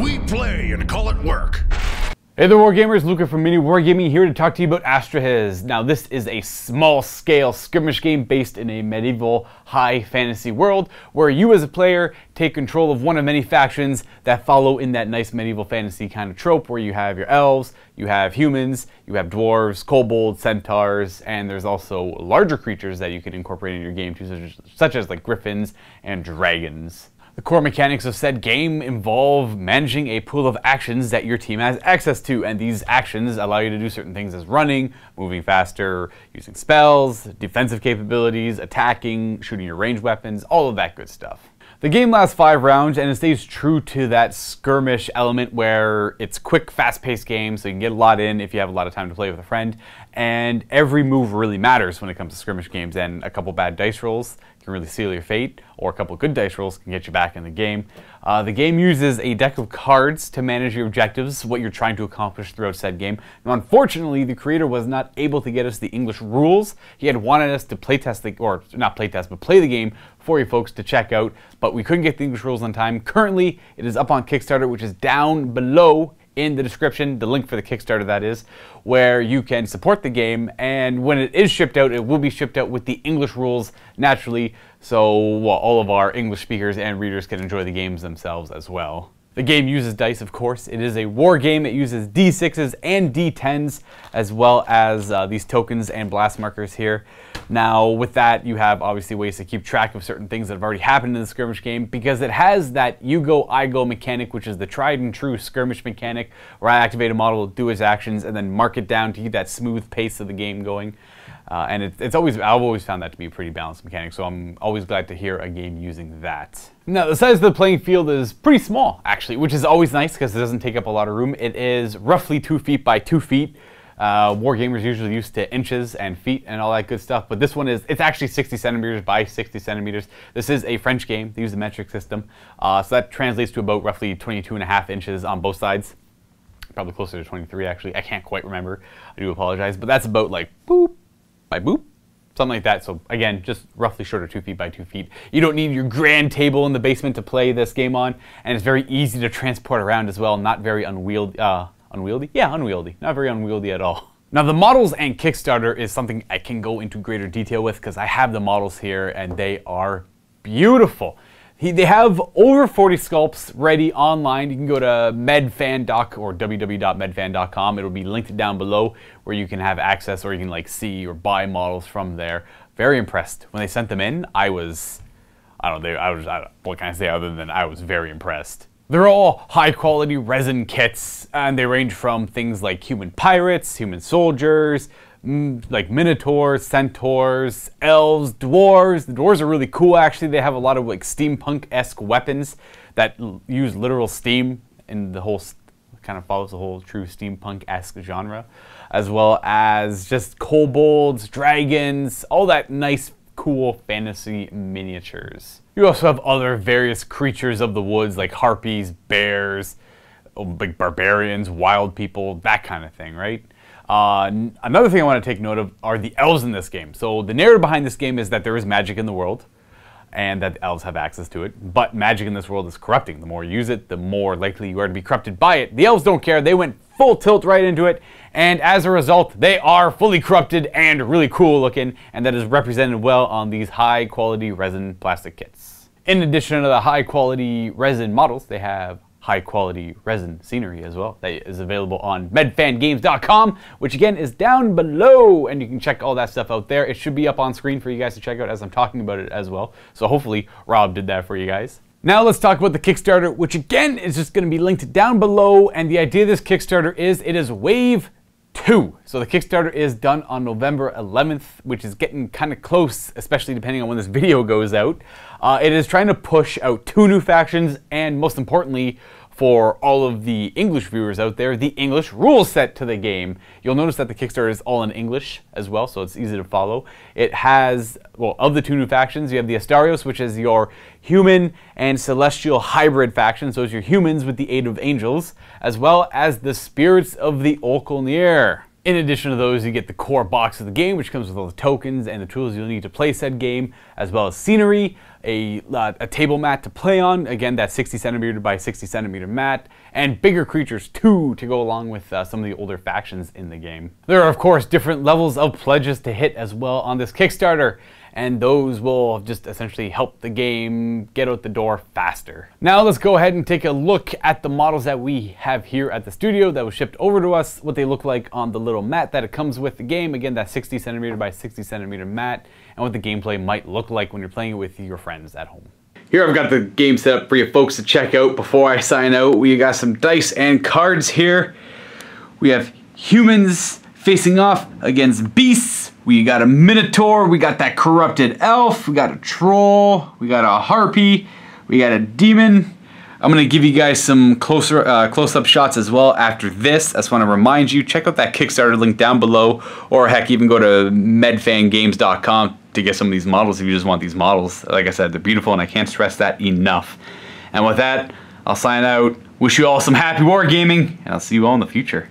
We play and call it work. Hey there, Wargamers, Luka from MiniWarGaming here to talk to you about Astrahys. Now, this is a small-scale skirmish game based in a medieval high fantasy world where you as a player take control of one of many factions that follow in that nice medieval fantasy kind of trope where you have your elves, you have humans, you have dwarves, kobolds, centaurs, and there's also larger creatures that you can incorporate in your game too, such as like griffins and dragons. The core mechanics of said game involve managing a pool of actions that your team has access to, and these actions allow you to do certain things as running, moving faster, using spells, defensive capabilities, attacking, shooting your ranged weapons, all of that good stuff. The game lasts 5 rounds and it stays true to that skirmish element where it's quick, fast-paced game, so you can get a lot in if you have a lot of time to play with a friend, and every move really matters when it comes to skirmish games, and a couple bad dice rolls can really seal your fate, or a couple good dice rolls can get you back in the game. The game uses a deck of cards to manage your objectives, what you're trying to accomplish throughout said game. Now, unfortunately, the creator was not able to get us the English rules. He had wanted us to playtest, or not playtest, but play the game for you folks to check out, but we couldn't get the English rules on time. Currently, it is up on KickStarter, which is down below in the description, the link for the Kickstarter that is, where you can support the game, and when it is shipped out, it will be shipped out with the English rules naturally, so all of our English speakers and readers can enjoy the games themselves as well. The game uses dice, of course. It is a war game. It uses D6s and D10s, as well as these tokens and blast markers here. Now, with that, you have obviously ways to keep track of certain things that have already happened in the skirmish game, because it has that you go, I go mechanic, which is the tried and true skirmish mechanic, where I activate a model, do its actions, and then mark it down to keep that smooth pace of the game going. And I've always found that to be a pretty balanced mechanic, so I'm always glad to hear a game using that. Now, the size of the playing field is pretty small, actually, which is always nice because it doesn't take up a lot of room. It is roughly 2 feet by 2 feet. Wargamers usually used to inches and feet and all that good stuff, but this one it's actually 60 centimeters by 60 centimeters. This is a French game. They use the metric system, so that translates to about roughly 22.5 inches on both sides. Probably closer to 23, actually. I can't quite remember. I do apologize, but that's about like boop by boop, something like that. So again, just roughly short of 2 feet by 2 feet. You don't need your grand table in the basement to play this game on, and it's very easy to transport around as well. Not very unwieldy. Unwieldy? Yeah, unwieldy. Not very unwieldy at all. Now, the models and Kickstarter is something I can go into greater detail with because I have the models here and they are beautiful. They have over 40 sculpts ready online. You can go to medfan.com or www.medfan.com. It'll be linked down below where you can have access, or you can like see or buy models from there. Very impressed. When they sent them in, I don't know, what can I say other than I was very impressed. They're all high quality resin kits, and they range from things like human pirates, human soldiers, like minotaurs, centaurs, elves, dwarves. The dwarves are really cool, actually. They have a lot of like steampunk-esque weapons that use literal steam, and the whole kind of follows the whole true steampunk-esque genre, as well as just kobolds, dragons, all that nice, cool fantasy miniatures. You also have other various creatures of the woods like harpies, bears, big barbarians, wild people, that kind of thing, right? Another thing I want to take note of are the elves in this game. So the narrative behind this game is that there is magic in the world and that the elves have access to it, but magic in this world is corrupting. The more you use it, the more likely you are to be corrupted by it. The elves don't care. They went full tilt right into it, and as a result, they are fully corrupted and really cool looking, and that is represented well on these high quality resin plastic kits. In addition to the high quality resin models, they have high quality resin scenery as well that is available on medfangames.com, which again is down below, and you can check all that stuff out there. It should be up on screen for you guys to check out as I'm talking about it as well, so hopefully Rob did that for you guys. Now let's talk about the Kickstarter, which again is just going to be linked down below, and the idea of this Kickstarter is it is Wave 2. So the Kickstarter is done on November 11th, which is getting kind of close, especially depending on when this video goes out. It is trying to push out 2 new factions, and most importantly, for all of the English viewers out there, the English rule set to the game. You'll notice that the Kickstarter is all in English as well, so it's easy to follow. It has, well, of the 2 new factions, you have the Astrahys, which is your human and celestial hybrid faction, so it's your humans with the aid of angels, as well as the spirits of the Olkolnir. In addition to those, you get the core box of the game, which comes with all the tokens and the tools you'll need to play said game, as well as scenery, a table mat to play on, again that 60 centimeter by 60 centimeter mat, and bigger creatures too to go along with some of the older factions in the game. There are of course different levels of pledges to hit as well on this Kickstarter, and those will just essentially help the game get out the door faster. Now let's go ahead and take a look at the models that we have here at the studio that was shipped over to us, what they look like on the little mat that it comes with the game, again that 60 centimeter by 60 centimeter mat, and what the gameplay might look like when you're playing it with your friends at home. Here I've got the game set up for you folks to check out before I sign out. We got some dice and cards here. We have humans facing off against beasts. We got a minotaur, we got that corrupted elf, we got a troll, we got a harpy, we got a demon. I'm gonna give you guys some close-up shots as well after this. I just wanna remind you, check out that Kickstarter link down below, or heck, even go to medfangames.com to get some of these models if you just want these models. Like I said, they're beautiful and I can't stress that enough. And with that, I'll sign out. Wish you all some happy wargaming, and I'll see you all in the future.